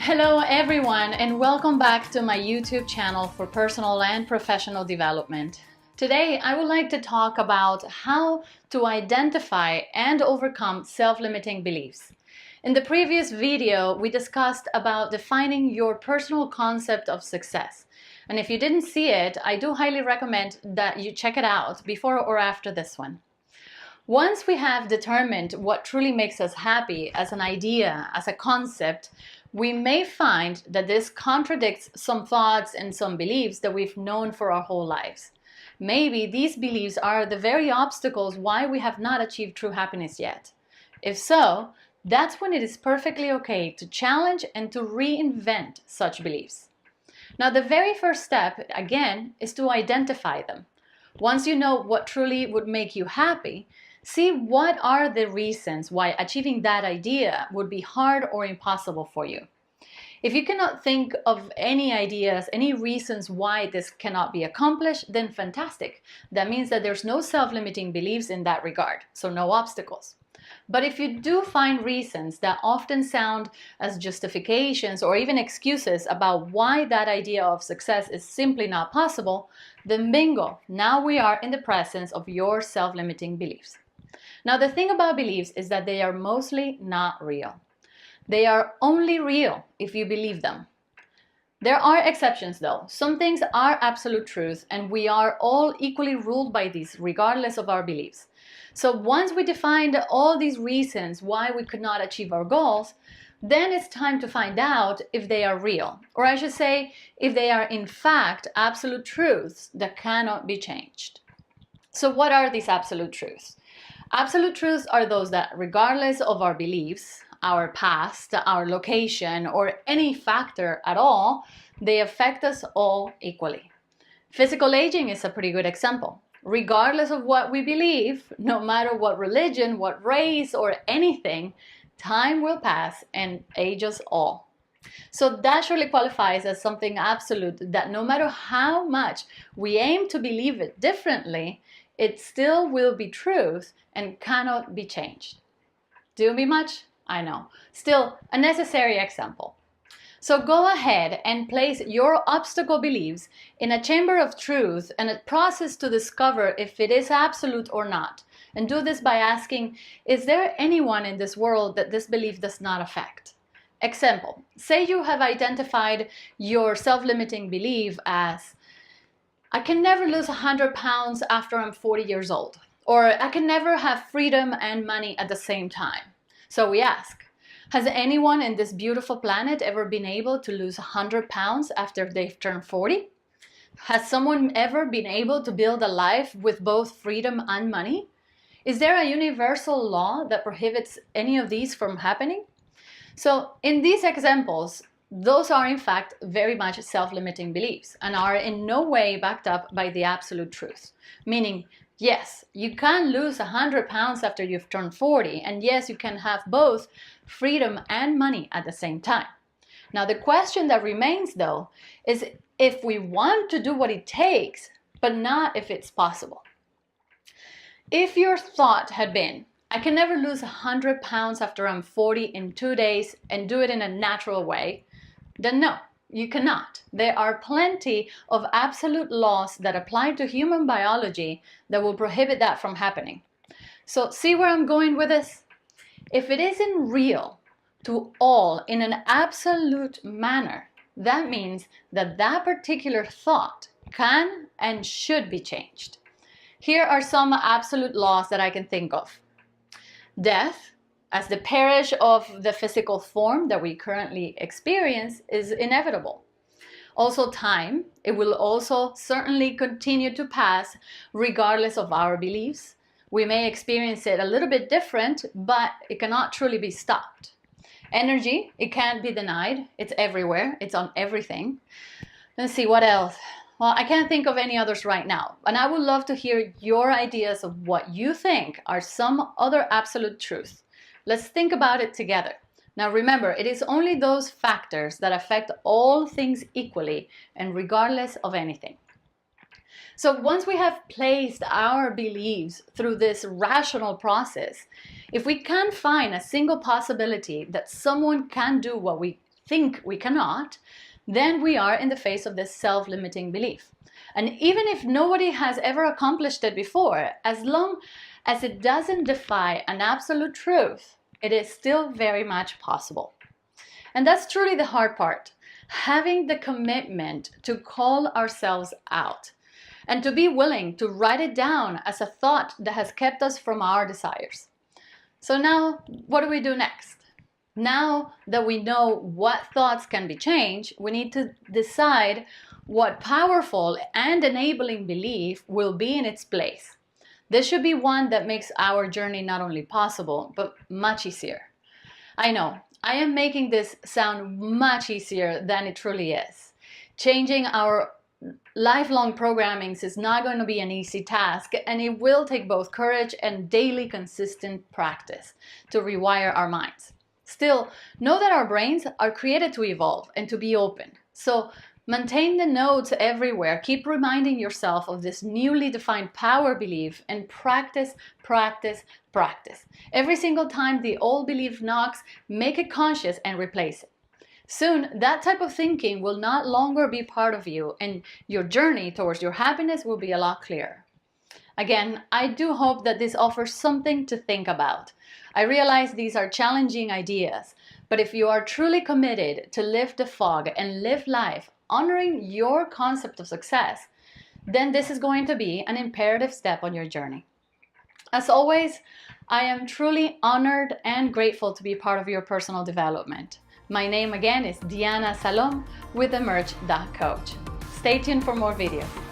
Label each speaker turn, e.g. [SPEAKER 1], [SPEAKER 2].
[SPEAKER 1] Hello everyone, and welcome back to my YouTube channel for personal and professional development. Today I would like to talk about how to identify and overcome self-limiting beliefs. In the previous video we discussed about defining your personal concept of success, and if you didn't see it, I do highly recommend that you check it out before or after this one. Once we have determined what truly makes us happy as an idea, as a concept, we may find that this contradicts some thoughts and some beliefs that we've known for our whole lives. Maybe these beliefs are the very obstacles why we have not achieved true happiness yet. If so, that's when it is perfectly okay to challenge and to reinvent such beliefs. Now, the very first step, again, is to identify them. Once you know what truly would make you happy, see what are the reasons why achieving that idea would be hard or impossible for you. If you cannot think of any ideas, any reasons why this cannot be accomplished, then fantastic. That means that there's no self-limiting beliefs in that regard, so no obstacles. But if you do find reasons that often sound as justifications or even excuses about why that idea of success is simply not possible, then bingo, now we are in the presence of your self-limiting beliefs. Now, the thing about beliefs is that they are mostly not real. They are only real if you believe them. There are exceptions though. Some things are absolute truth and we are all equally ruled by these regardless of our beliefs. So once we defined all these reasons why we could not achieve our goals, then it's time to find out if they are real, or I should say, if they are in fact absolute truths that cannot be changed. So what are these absolute truths? Absolute truths are those that, regardless of our beliefs, our past, our location, or any factor at all, they affect us all equally. Physical aging is a pretty good example. Regardless of what we believe, no matter what religion, what race, or anything, time will pass and age us all. So that surely qualifies as something absolute, that no matter how much we aim to believe it differently, it still will be truth and cannot be changed. Do me much? I know. Still, a necessary example. So go ahead and place your obstacle beliefs in a chamber of truth and a process to discover if it is absolute or not. And do this by asking, is there anyone in this world that this belief does not affect? Example, say you have identified your self-limiting belief as, I can never lose 100 pounds after I'm 40 years old. Or I can never have freedom and money at the same time. So we ask, has anyone in this beautiful planet ever been able to lose 100 pounds after they've turned 40? Has someone ever been able to build a life with both freedom and money? Is there a universal law that prohibits any of these from happening? So in these examples, those are in fact very much self-limiting beliefs and are in no way backed up by the absolute truth. Meaning, yes, you can lose 100 pounds after you've turned 40, and yes, you can have both freedom and money at the same time. Now, the question that remains though is if we want to do what it takes, but not if it's possible. If your thought had been, I can never lose 100 pounds after I'm 40 in 2 days and do it in a natural way, then no, you cannot. There are plenty of absolute laws that apply to human biology that will prohibit that from happening. So see where I'm going with this? If it isn't real to all in an absolute manner, that means that that particular thought can and should be changed. Here are some absolute laws that I can think of. Death, as the perish of the physical form that we currently experience, is inevitable. Also time, it will also certainly continue to pass regardless of our beliefs. We may experience it a little bit different, but it cannot truly be stopped. Energy, it can't be denied. It's everywhere. It's on everything. Let's see, what else? Well, I can't think of any others right now, and I would love to hear your ideas of what you think are some other absolute truths. Let's think about it together. Now remember, it is only those factors that affect all things equally and regardless of anything. So once we have placed our beliefs through this rational process, if we can't find a single possibility that someone can do what we think we cannot, then we are in the face of this self-limiting belief. And even if nobody has ever accomplished it before, as long as it doesn't defy an absolute truth, it is still very much possible. And that's truly the hard part, having the commitment to call ourselves out and to be willing to write it down as a thought that has kept us from our desires. So now, what do we do next? Now that we know what thoughts can be changed, we need to decide what powerful and enabling belief will be in its place. This should be one that makes our journey not only possible, but much easier. I know, I am making this sound much easier than it truly is. Changing our lifelong programmings is not going to be an easy task, and it will take both courage and daily consistent practice to rewire our minds. Still, know that our brains are created to evolve and to be open. So maintain the nodes everywhere. Keep reminding yourself of this newly defined power belief and practice, practice, practice. Every single time the old belief knocks, make it conscious and replace it. Soon, that type of thinking will not longer be part of you, and your journey towards your happiness will be a lot clearer. Again, I do hope that this offers something to think about. I realize these are challenging ideas, but if you are truly committed to lift the fog and live life honoring your concept of success, then this is going to be an imperative step on your journey. As always, I am truly honored and grateful to be part of your personal development. My name again is Diana Salom with Emerge.coach. Stay tuned for more videos.